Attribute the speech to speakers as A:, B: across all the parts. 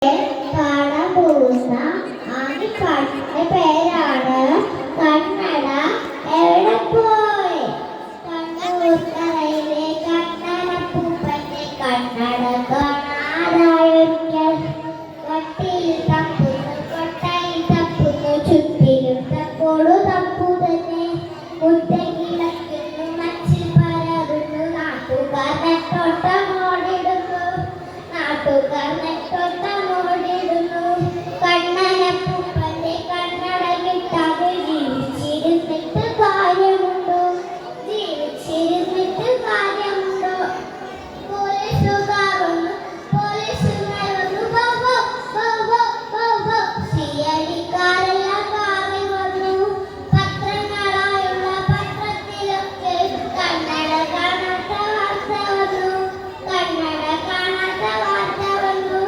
A: കാണാൻ പോകുന്ന ആദ്യപാട്ടിന്റെ പേരാണ് കണ്ണട എവിടെ പോയി. കണ്ണൂർക്കരയിലെ കണ്ണടപ്പൂപ്പന്റെ കണ്ണട കാണാതായൊരിക്കൽ കട്ടിയിൽ തപ്പുന്നു, കൊട്ടയിൽ തപ്പുന്നു, ചുറ്റിലും തപ്പോടു തപ്പു തന്നെ. മുറ്റകിളക്കുന്നു, മച്ചിൽ പരതുന്നു, നാട്ടുകാർ നെട്ടോട്ടമോടിടുന്നു, നാട്ടുകാർ നെട്ടോട്ടമോടിടുന്നു. കണ്ണനപ്പൂപ്പന്റെ കണ്ണട കിട്ടാതെ ജീവിച്ചിരുന്നിട്ട് കാര്യമുണ്ടോ, ജീവിച്ചിരുന്നിട്ട് കാര്യമുണ്ടോ. പോലീസുകാർ വന്നു, പോലീസുകാർ വന്നു, വൗ വൗ വൗ വൗ വൗ വൗ. സിഐഡിക്കാരെല്ലാം കാറിൽ വന്നു. പത്രങ്ങളായുള്ള പത്രത്തിലൊക്കെ കണ്ണട കാണാത്ത വാർത്ത വന്നു, കണ്ണട കാണാത്ത വാർത്ത വന്നു.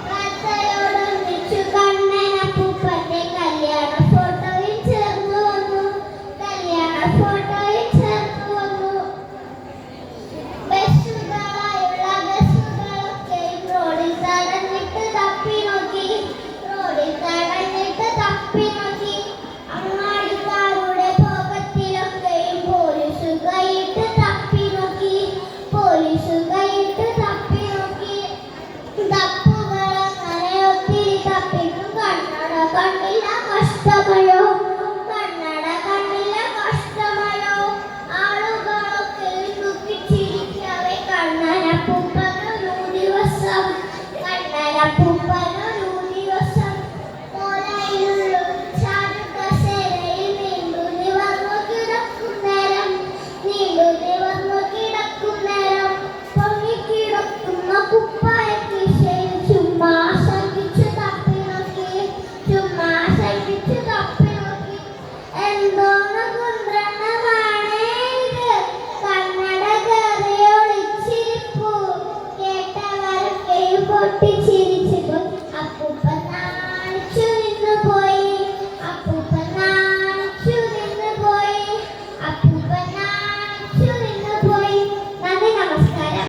A: വാർത്തയോടൊന്നിച്ചു കണ്ണനപ്പൂപ്പന്റെ കല്യാണ ഫോട്ടോയിൽ ചേർന്നു വന്നു, കല്യാണ ഫോട്ടോയിൽ ചേർന്നു വന്നു. ബസ്സുകളായുള്ള ബസ്സുകളൊക്കെയും റോഡിൽ തടഞ്ഞിട്ട് തപ്പി നോക്കി, റോഡിൽ തടഞ്ഞിട്ട് തപ്പി നോക്കി. അങ്ങാടിക്കാരുടെ പോക്കറ്റിലൊക്കെയും പോലീസ് കൈയിട്ട് തപ്പി നോക്കി, പോലീസ് കൈയിട്ട് തപ്പി നോക്കി. തപ്പുകളങ്ങനെ ഒത്തിരി തപ്പിട്ടും കണ്ണട കണ്ടില്ല, കഷ്ടമയോ, കണ്ണട കണ്ടില്ല, കഷ്ടമയോ. ആളുകളൊക്കെയും ദുഃഖിച്ചിരിക്കവേ കണ്ണനപ്പൂപ്പനൊരു ദിവസം, കണ്ണനപ്പൂപ്പനൊരു ദിവസം. മൂലയിലുള്ളൊരു ചാരുകസേരയിൽ നീണ്ടു നിവർന്നു കിടക്കും നേരം, നീണ്ടു നിവർന്നു കിടക്കും നേരം. പൊങ്ങിക്കിടക്കുന്ന കുപ്പായക്കീശയിൽ ചുമ്മാ ശങ്കിച്ചു തപ്പി നോക്കി, ചുമ്മാ ശങ്കിച്ചു തപ്പി നോക്കി. എന്തോന്ന് കുന്ത്രണമാണേ ഇത്, കണ്ണട കയറി ഒളിച്ചിരിപ്പു. കേട്ടവരൊക്കെയും പൊട്ടി